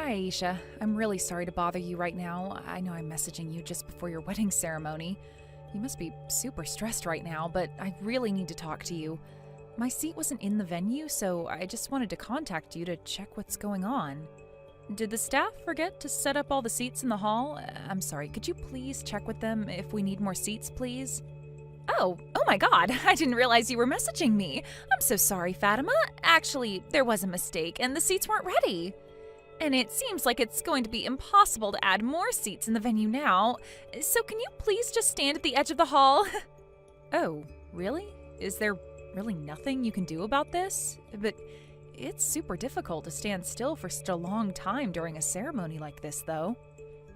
Hi, Aisha. I'm really sorry to bother you right now. I know I'm messaging you just before your wedding ceremony. You must be super stressed right now, but I really need to talk to you. My seat wasn't in the venue, so I just wanted to contact you to check what's going on. Did the staff forget to set up all the seats in the hall? I'm sorry, could you please check with them if we need more seats, please? Oh my god, I didn't realize you were messaging me. I'm so sorry, Fatima. Actually, there was a mistake and the seats weren't ready. And it seems like it's going to be impossible to add more seats in the venue now. So can you please just stand at the edge of the hall? Oh, really? Is there really nothing you can do about this? But it's super difficult to stand still for such a long time during a ceremony like this, though.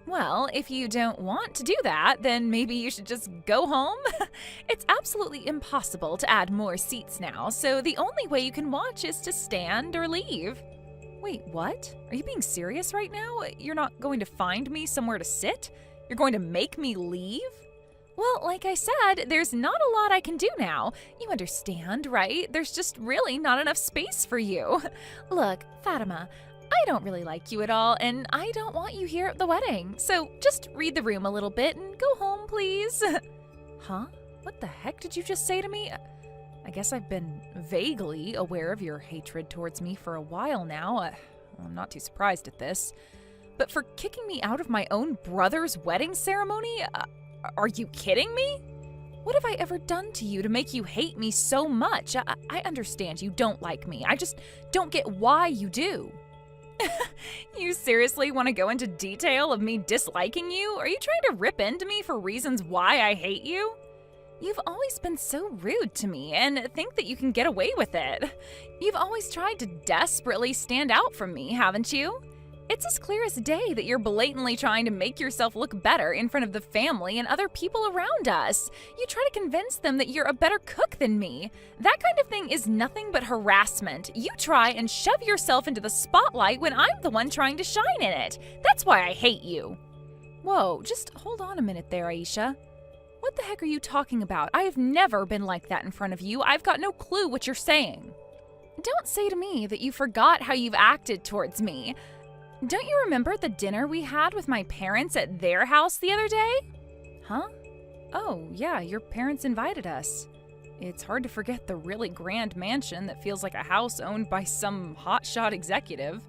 Well, if you don't want to do that, then maybe you should just go home. It's absolutely impossible to add more seats now, so the only way you can watch is to stand or leave. Wait, what? Are you being serious right now? You're not going to find me somewhere to sit? You're going to make me leave? Well, like I said, there's not a lot I can do now. You understand, right? There's just really not enough space for you. Look, Fatima, I don't really like you at all, and I don't want you here at the wedding. So just read the room a little bit and go home, please. Huh? What the heck did you just say to me? I guess I've been vaguely aware of your hatred towards me for a while now. I'm not too surprised at this. But for kicking me out of my own brother's wedding ceremony? Are you kidding me? What have I ever done to you to make you hate me so much? I understand you don't like me. I just don't get why you do. You seriously want to go into detail of me disliking you? Are you trying to rip into me for reasons why I hate you? You've always been so rude to me and think that you can get away with it. You've always tried to desperately stand out from me, haven't you? It's as clear as day that you're blatantly trying to make yourself look better in front of the family and other people around us. You try to convince them that you're a better cook than me. That kind of thing is nothing but harassment. You try and shove yourself into the spotlight when I'm the one trying to shine in it. That's why I hate you. Whoa, just hold on a minute there, Aisha. What the heck are you talking about? I have never been like that in front of you. I've got no clue what you're saying. Don't say to me that you forgot how you've acted towards me. Don't you remember the dinner we had with my parents at their house the other day? Huh? Oh, yeah, your parents invited us. It's hard to forget the really grand mansion that feels like a house owned by some hotshot executive.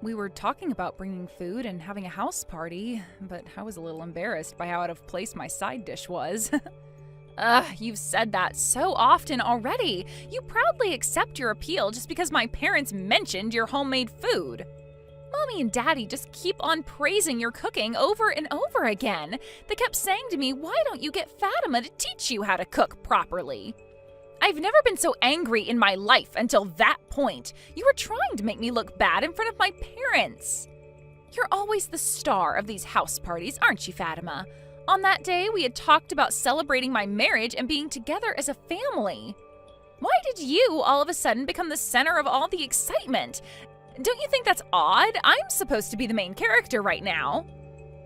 We were talking about bringing food and having a house party, but I was a little embarrassed by how out of place my side dish was. You've said that so often already. You proudly accept your appeal just because my parents mentioned your homemade food. Mommy and Daddy just keep on praising your cooking over and over again. They kept saying to me, why don't you get Fatima to teach you how to cook properly? I've never been so angry in my life until that point. You were trying to make me look bad in front of my parents. You're always the star of these house parties, aren't you, Fatima? On that day, we had talked about celebrating my marriage and being together as a family. Why did you all of a sudden become the center of all the excitement? Don't you think that's odd? I'm supposed to be the main character right now.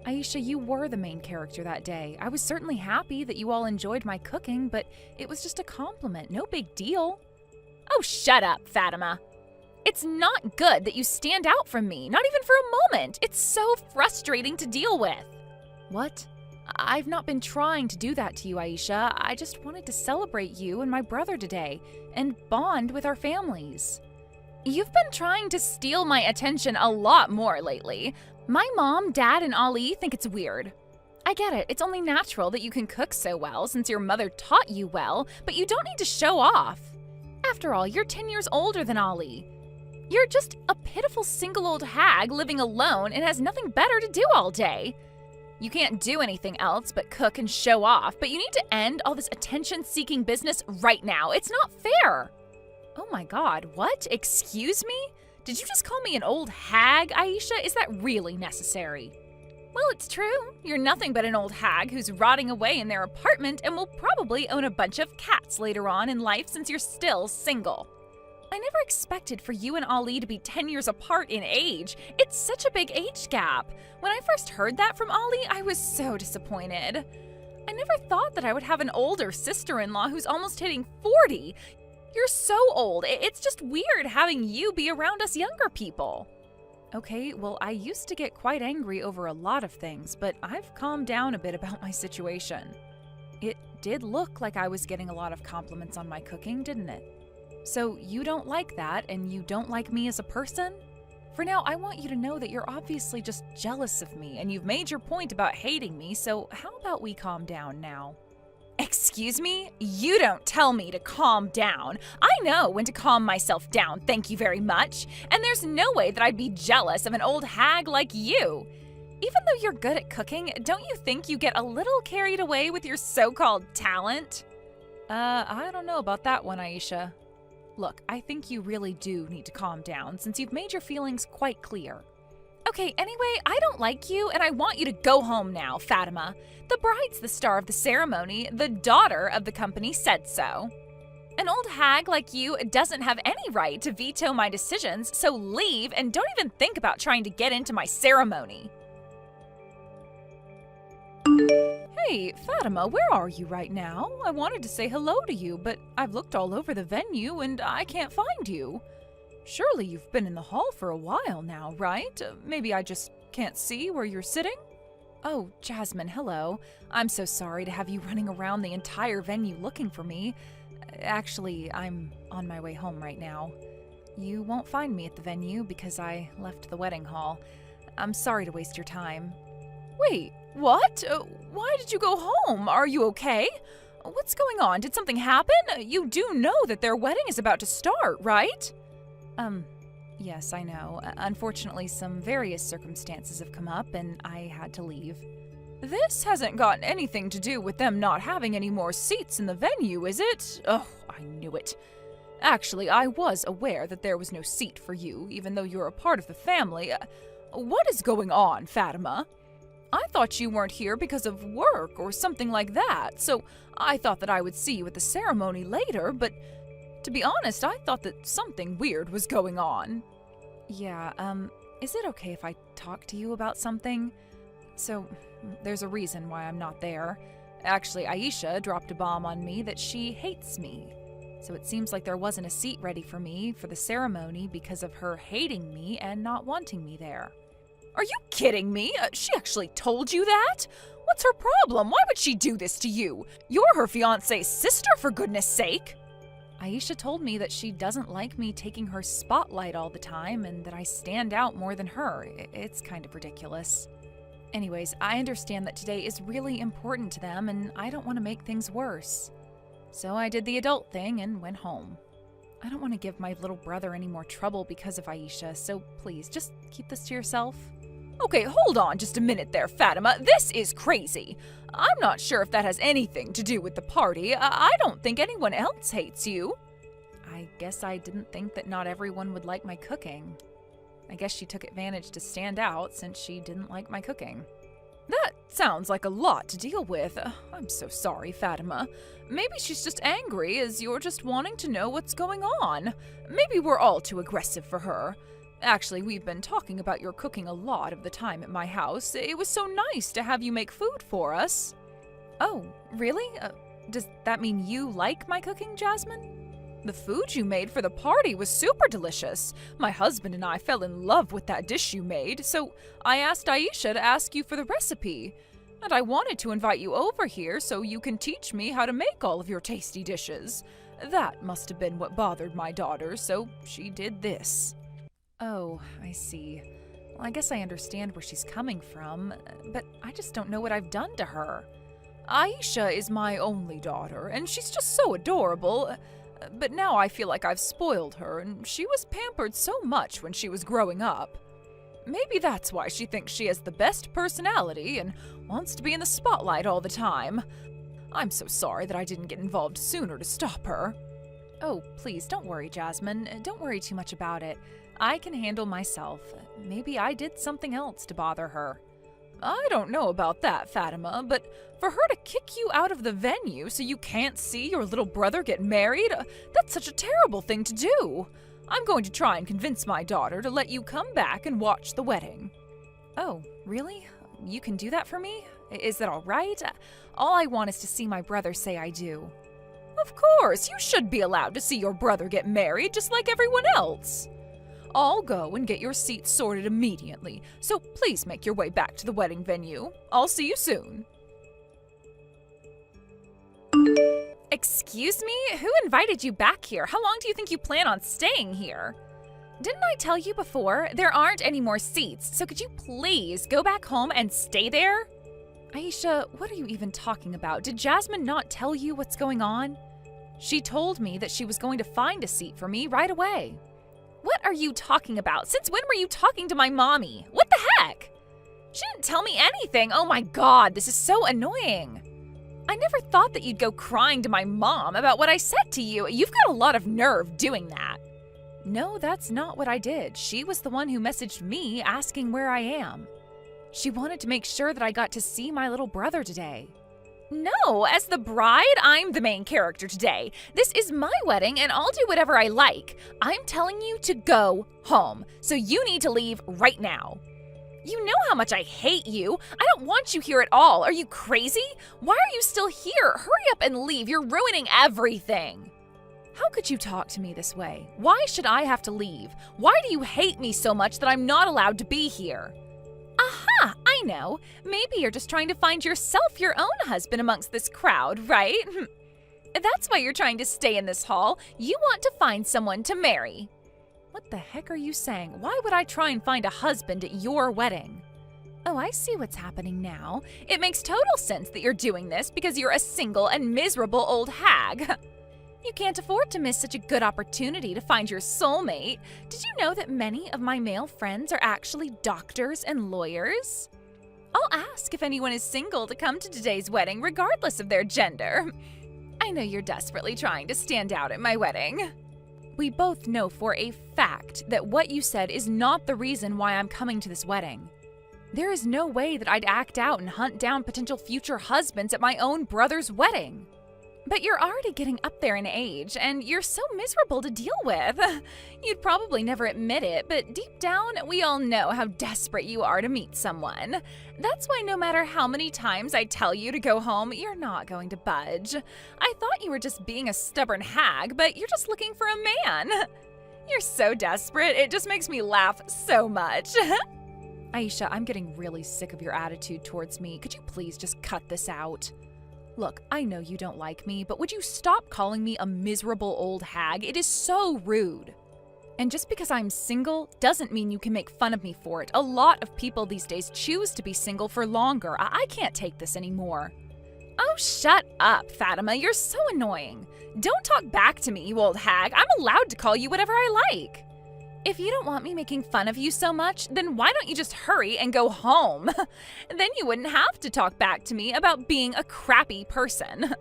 Aisha, you were the main character that day. I was certainly happy that you all enjoyed my cooking, but it was just a compliment, no big deal. Oh, shut up, Fatima. It's not good that you stand out from me, not even for a moment. It's so frustrating to deal with. What? I've not been trying to do that to you, Aisha. I just wanted to celebrate you and my brother today and bond with our families. You've been trying to steal my attention a lot more lately. My mom, dad, and Ali think it's weird. I get it. It's only natural that you can cook so well since your mother taught you well, but you don't need to show off. After all, you're 10 years older than Ali. You're just a pitiful single old hag living alone and has nothing better to do all day. You can't do anything else but cook and show off, but you need to end all this attention-seeking business right now. It's not fair. Oh my god, what? Excuse me? Did you just call me an old hag, Aisha? Is that really necessary? Well, it's true. You're nothing but an old hag who's rotting away in their apartment and will probably own a bunch of cats later on in life since you're still single. I never expected for you and Ali to be 10 years apart in age. It's such a big age gap. When I first heard that from Ali, I was so disappointed. I never thought that I would have an older sister-in-law who's almost hitting 40. You're so old. It's just weird having you be around us younger people. Okay, well, I used to get quite angry over a lot of things, but I've calmed down a bit about my situation. It did look like I was getting a lot of compliments on my cooking, didn't it? So you don't like that, and you don't like me as a person? For now, I want you to know that you're obviously just jealous of me, and you've made your point about hating me, so how about we calm down now? Excuse me? You don't tell me to calm down. I know when to calm myself down, thank you very much. And there's no way that I'd be jealous of an old hag like you. Even though you're good at cooking, don't you think you get a little carried away with your so-called talent? I don't know about that one, Aisha. Look, I think you really do need to calm down since you've made your feelings quite clear. Okay, anyway, I don't like you and I want you to go home now, Fatima. The bride's the star of the ceremony. The daughter of the company said so. An old hag like you doesn't have any right to veto my decisions, so leave and don't even think about trying to get into my ceremony. Hey, Fatima, where are you right now? I wanted to say hello to you, but I've looked all over the venue and I can't find you. Surely you've been in the hall for a while now, right? Maybe I just can't see where you're sitting? Oh, Jasmine, hello. I'm so sorry to have you running around the entire venue looking for me. Actually, I'm on my way home right now. You won't find me at the venue because I left the wedding hall. I'm sorry to waste your time. Wait, what? Why did you go home? Are you okay? What's going on? Did something happen? You do know that their wedding is about to start, right? Yes, I know. Unfortunately, some various circumstances have come up and I had to leave. This hasn't got anything to do with them not having any more seats in the venue, is it? Oh, I knew it. Actually, I was aware that there was no seat for you, even though you're a part of the family. What is going on, Fatima? I thought you weren't here because of work or something like that, so I thought that I would see you at the ceremony later, but to be honest, I thought that something weird was going on. Yeah, is it okay if I talk to you about something? So, there's a reason why I'm not there. Actually, Aisha dropped a bomb on me that she hates me. So it seems like there wasn't a seat ready for me for the ceremony because of her hating me and not wanting me there. Are you kidding me? She actually told you that? What's her problem? Why would she do this to you? You're her fiancé's sister, for goodness sake! Aisha told me that she doesn't like me taking her spotlight all the time and that I stand out more than her. It's kind of ridiculous. Anyways, I understand that today is really important to them and I don't want to make things worse. So I did the adult thing and went home. I don't want to give my little brother any more trouble because of Aisha, so please, just keep this to yourself. Okay, hold on just a minute there, Fatima. This is crazy. I'm not sure if that has anything to do with the party. I don't think anyone else hates you. I guess I didn't think that not everyone would like my cooking. I guess she took advantage to stand out since she didn't like my cooking. That sounds like a lot to deal with. I'm so sorry, Fatima. Maybe she's just angry as you're just wanting to know what's going on. Maybe we're all too aggressive for her. Actually, we've been talking about your cooking a lot of the time at my house. It was so nice to have you make food for us. Oh, really? Does that mean you like my cooking, Jasmine? The food you made for the party was super delicious. My husband and I fell in love with that dish you made, so I asked Aisha to ask you for the recipe. And I wanted to invite you over here so you can teach me how to make all of your tasty dishes. That must have been what bothered my daughter, so she did this. Oh, I see. Well, I guess I understand where she's coming from, but I just don't know what I've done to her. Aisha is my only daughter, and she's just so adorable. But now I feel like I've spoiled her, and she was pampered so much when she was growing up. Maybe that's why she thinks she has the best personality and wants to be in the spotlight all the time. I'm so sorry that I didn't get involved sooner to stop her. Oh, please, don't worry, Jasmine. Don't worry too much about it. I can handle myself. Maybe I did something else to bother her. I don't know about that, Fatima, but for her to kick you out of the venue so you can't see your little brother get married, that's such a terrible thing to do. I'm going to try and convince my daughter to let you come back and watch the wedding. Oh, really? You can do that for me? Is that all right? All I want is to see my brother say I do. Of course, you should be allowed to see your brother get married just like everyone else. I'll go and get your seats sorted immediately, so please make your way back to the wedding venue. I'll see you soon. Excuse me? Who invited you back here? How long do you think you plan on staying here? Didn't I tell you before? There aren't any more seats, so could you please go back home and stay there? Aisha, what are you even talking about? Did Jasmine not tell you what's going on? She told me that she was going to find a seat for me right away. What are you talking about? Since when were you talking to my mommy? What the heck? She didn't tell me anything. Oh my god, this is so annoying. I never thought that you'd go crying to my mom about what I said to you. You've got a lot of nerve doing that. No, that's not what I did. She was the one who messaged me asking where I am. She wanted to make sure that I got to see my little brother today. No, as the bride, I'm the main character today. This is my wedding and I'll do whatever I like. I'm telling you to go home, so you need to leave right now. You know how much I hate you. I don't want you here at all. Are you crazy? Why are you still here? Hurry up and leave. You're ruining everything. How could you talk to me this way? Why should I have to leave? Why do you hate me so much that I'm not allowed to be here? Aha, I know. Maybe you're just trying to find yourself your own husband amongst this crowd, right? That's why you're trying to stay in this hall. You want to find someone to marry. What the heck are you saying? Why would I try and find a husband at your wedding? Oh, I see what's happening now. It makes total sense that you're doing this because you're a single and miserable old hag. You can't afford to miss such a good opportunity to find your soulmate. Did you know that many of my male friends are actually doctors and lawyers? I'll ask if anyone is single to come to today's wedding regardless of their gender. I know you're desperately trying to stand out at my wedding. We both know for a fact that what you said is not the reason why I'm coming to this wedding. There is no way that I'd act out and hunt down potential future husbands at my own brother's wedding. But you're already getting up there in age, and you're so miserable to deal with. You'd probably never admit it, but deep down, we all know how desperate you are to meet someone. That's why no matter how many times I tell you to go home, you're not going to budge. I thought you were just being a stubborn hag, but you're just looking for a man. You're so desperate, it just makes me laugh so much. Aisha, I'm getting really sick of your attitude towards me. Could you please just cut this out? Look, I know you don't like me, but would you stop calling me a miserable old hag? It is so rude. And just because I'm single doesn't mean you can make fun of me for it. A lot of people these days choose to be single for longer. I can't take this anymore. Oh, shut up, Fatima. You're so annoying. Don't talk back to me, you old hag. I'm allowed to call you whatever I like. If you don't want me making fun of you so much, then why don't you just hurry and go home? Then you wouldn't have to talk back to me about being a crappy person.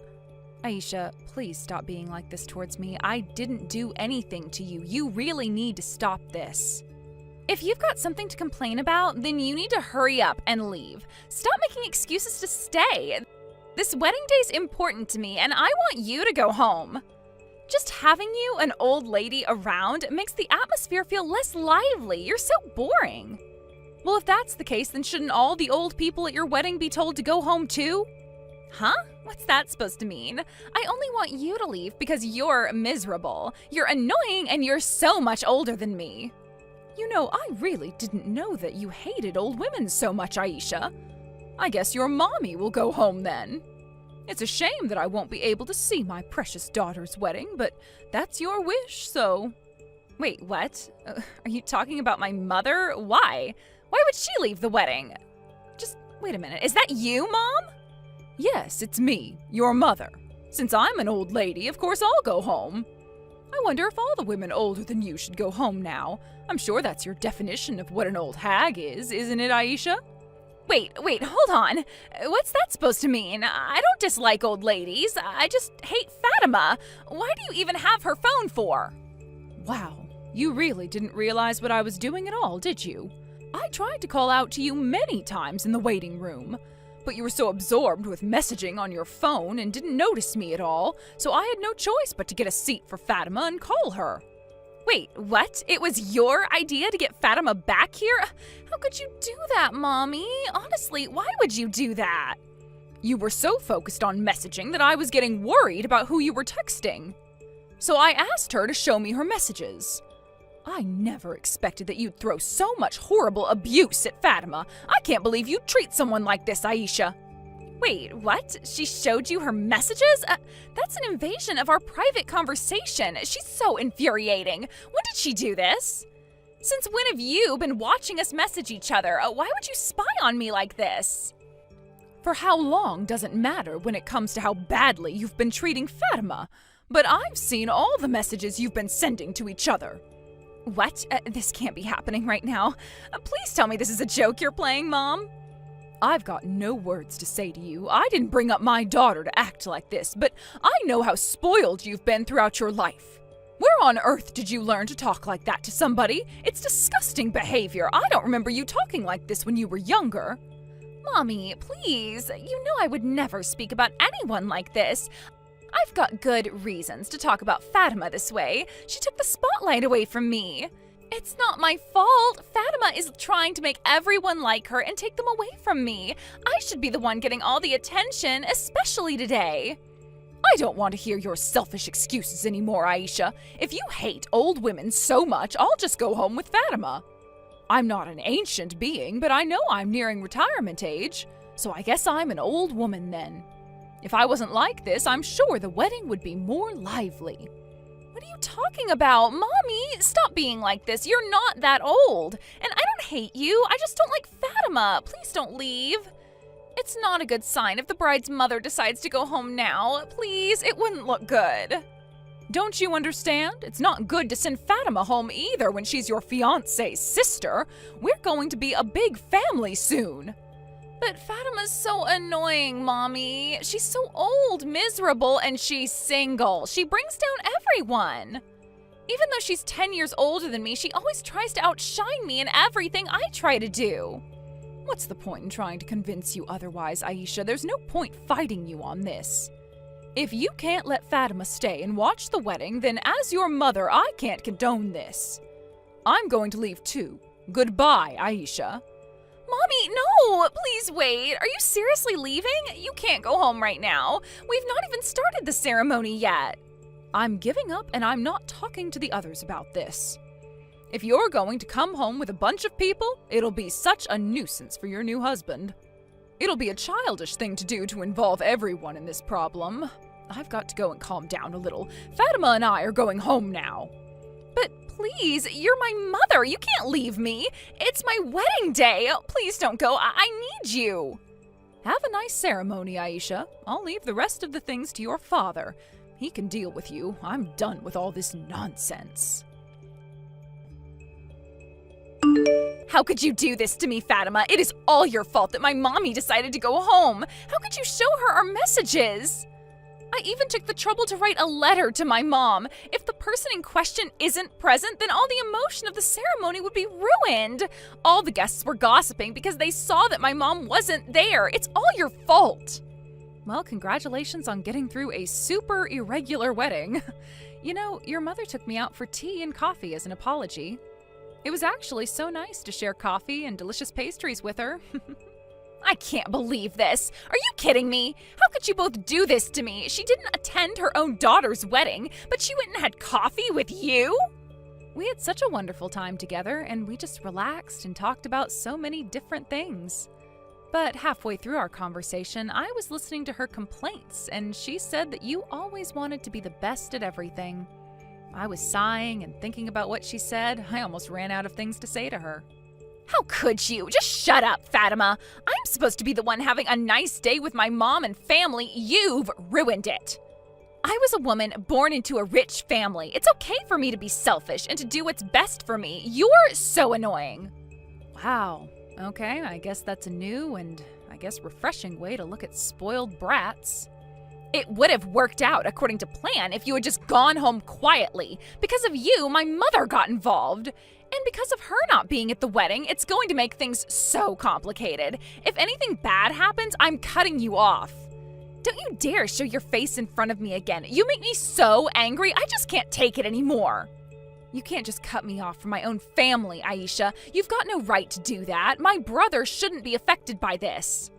Aisha, please stop being like this towards me. I didn't do anything to you. You really need to stop this. If you've got something to complain about, then you need to hurry up and leave. Stop making excuses to stay. This wedding day's important to me, and I want you to go home. Just having you, an old lady, around makes the atmosphere feel less lively. You're so boring. Well, if that's the case, then shouldn't all the old people at your wedding be told to go home too? Huh? What's that supposed to mean? I only want you to leave because you're miserable. You're annoying and you're so much older than me. You know, I really didn't know that you hated old women so much, Aisha. I guess your mommy will go home then. It's a shame that I won't be able to see my precious daughter's wedding, but that's your wish, so... Wait, what? Are you talking about my mother? Why? Why would she leave the wedding? Just wait a minute. Is that you, Mom? Yes, it's me, your mother. Since I'm an old lady, of course I'll go home. I wonder if all the women older than you should go home now. I'm sure that's your definition of what an old hag is, isn't it, Aisha? Wait, hold on. What's that supposed to mean? I don't dislike old ladies. I just hate Fatima. Why do you even have her phone for? Wow, you really didn't realize what I was doing at all, did you? I tried to call out to you many times in the waiting room, but you were so absorbed with messaging on your phone and didn't notice me at all, so I had no choice but to get a seat for Fatima and call her. Wait, what? It was your idea to get Fatima back here? How could you do that, Mommy? Honestly, why would you do that? You were so focused on messaging that I was getting worried about who you were texting. So I asked her to show me her messages. I never expected that you'd throw so much horrible abuse at Fatima. I can't believe you'd treat someone like this, Aisha. Wait, what? She showed you her messages? That's an invasion of our private conversation. She's so infuriating. When did she do this? Since when have you been watching us message each other? Why would you spy on me like this? For how long doesn't matter when it comes to how badly you've been treating Fatima. But I've seen all the messages you've been sending to each other. What? This can't be happening right now. Please tell me this is a joke you're playing, Mom. I've got no words to say to you. I didn't bring up my daughter to act like this, but I know how spoiled you've been throughout your life. Where on earth did you learn to talk like that to somebody? It's disgusting behavior. I don't remember you talking like this when you were younger. Mommy, please. You know I would never speak about anyone like this. I've got good reasons to talk about Fatima this way. She took the spotlight away from me. It's not my fault. Fatima is trying to make everyone like her and take them away from me. I should be the one getting all the attention, especially today. I don't want to hear your selfish excuses anymore, Aisha. If you hate old women so much, I'll just go home with Fatima. I'm not an ancient being, but I know I'm nearing retirement age, so I guess I'm an old woman then. If I wasn't like this, I'm sure the wedding would be more lively. What are you talking about? Mommy, stop being like this. You're not that old. And I don't hate you. I just don't like Fatima. Please don't leave. It's not a good sign if the bride's mother decides to go home now. Please, it wouldn't look good. Don't you understand? It's not good to send Fatima home either when she's your fiancé's sister. We're going to be a big family soon. But Fatima's so annoying, Mommy. She's so old, miserable, and she's single. She brings down everyone. Even though she's 10 years older than me, she always tries to outshine me in everything I try to do. What's the point in trying to convince you otherwise, Aisha? There's no point fighting you on this. If you can't let Fatima stay and watch the wedding, then as your mother, I can't condone this. I'm going to leave too. Goodbye, Aisha. Mommy, no! Please wait. Are you seriously leaving? You can't go home right now. We've not even started the ceremony yet. I'm giving up and I'm not talking to the others about this. If you're going to come home with a bunch of people, it'll be such a nuisance for your new husband. It'll be a childish thing to do to involve everyone in this problem. I've got to go and calm down a little. Fatima and I are going home now. But please, you're my mother. You can't leave me. It's my wedding day. Please don't go. I need you. Have a nice ceremony, Aisha. I'll leave the rest of the things to your father. He can deal with you. I'm done with all this nonsense. How could you do this to me, Fatima? It is all your fault that my mommy decided to go home. How could you show her our messages? I even took the trouble to write a letter to my mom. If the person in question isn't present, then all the emotion of the ceremony would be ruined. All the guests were gossiping because they saw that my mom wasn't there. It's all your fault. Well, congratulations on getting through a super irregular wedding. You know, your mother took me out for tea and coffee as an apology. It was actually so nice to share coffee and delicious pastries with her. I can't believe this. Are you kidding me? How could you both do this to me? She didn't attend her own daughter's wedding, but she went and had coffee with you? We had such a wonderful time together, and we just relaxed and talked about so many different things. But halfway through our conversation, I was listening to her complaints, and she said that you always wanted to be the best at everything. I was sighing and thinking about what she said. I almost ran out of things to say to her. How could you? Just shut up, Fatima. I'm supposed to be the one having a nice day with my mom and family. You've ruined it. I was a woman born into a rich family. It's okay for me to be selfish and to do what's best for me. You're so annoying. Wow. Okay, I guess that's a new and I guess refreshing way to look at spoiled brats. It would have worked out according to plan if you had just gone home quietly. Because of you, my mother got involved. And because of her not being at the wedding, it's going to make things so complicated. If anything bad happens, I'm cutting you off. Don't you dare show your face in front of me again. You make me so angry, I just can't take it anymore. You can't just cut me off from my own family, Aisha. You've got no right to do that. My brother shouldn't be affected by this.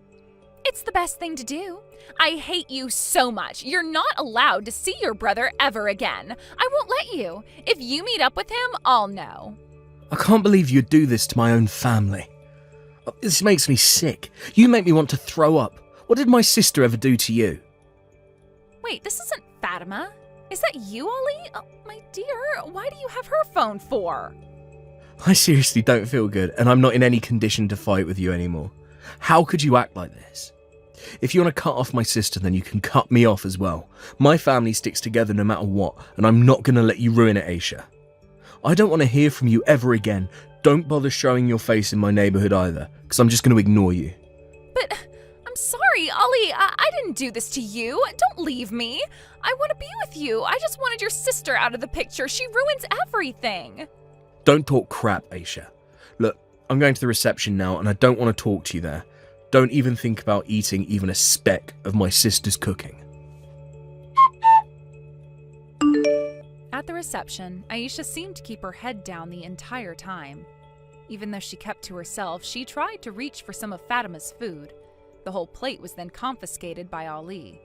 It's the best thing to do. I hate you so much. You're not allowed to see your brother ever again. I won't let you. If you meet up with him, I'll know. I can't believe you'd do this to my own family. This makes me sick. You make me want to throw up. What did my sister ever do to you? Wait, this isn't Fatima. Is that you, Ollie? Oh, my dear, why do you have her phone for? I seriously don't feel good, and I'm not in any condition to fight with you anymore. How could you act like this? If you want to cut off my sister, then you can cut me off as well. My family sticks together no matter what, and I'm not going to let you ruin it, Aisha. I don't want to hear from you ever again. Don't bother showing your face in my neighbourhood either, because I'm just going to ignore you. But I'm sorry, Ollie. I didn't do this to you. Don't leave me. I want to be with you. I just wanted your sister out of the picture. She ruins everything. Don't talk crap, Aisha. Look, I'm going to the reception now, and I don't want to talk to you there. Don't even think about eating even a speck of my sister's cooking. At the reception, Aisha seemed to keep her head down the entire time. Even though she kept to herself, she tried to reach for some of Fatima's food. The whole plate was then confiscated by Ali.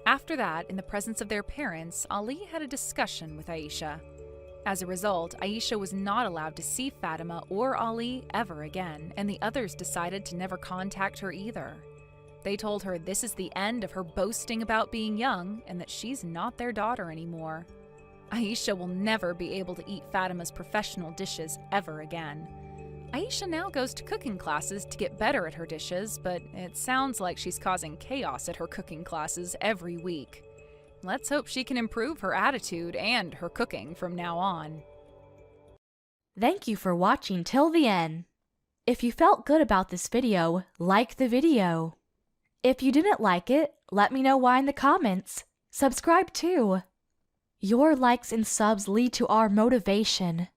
After that, in the presence of their parents, Ali had a discussion with Aisha. As a result, Aisha was not allowed to see Fatima or Ali ever again, and the others decided to never contact her either. They told her this is the end of her boasting about being young and that she's not their daughter anymore. Aisha will never be able to eat Fatima's professional dishes ever again. Aisha now goes to cooking classes to get better at her dishes, but it sounds like she's causing chaos at her cooking classes every week. Let's hope she can improve her attitude and her cooking from now on. Thank you for watching till the end. If you felt good about this video, like the video. If you didn't like it, let me know why in the comments. Subscribe too. Your likes and subs lead to our motivation.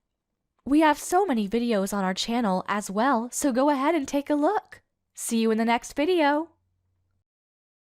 We have so many videos on our channel as well, so go ahead and take a look. See you in the next video.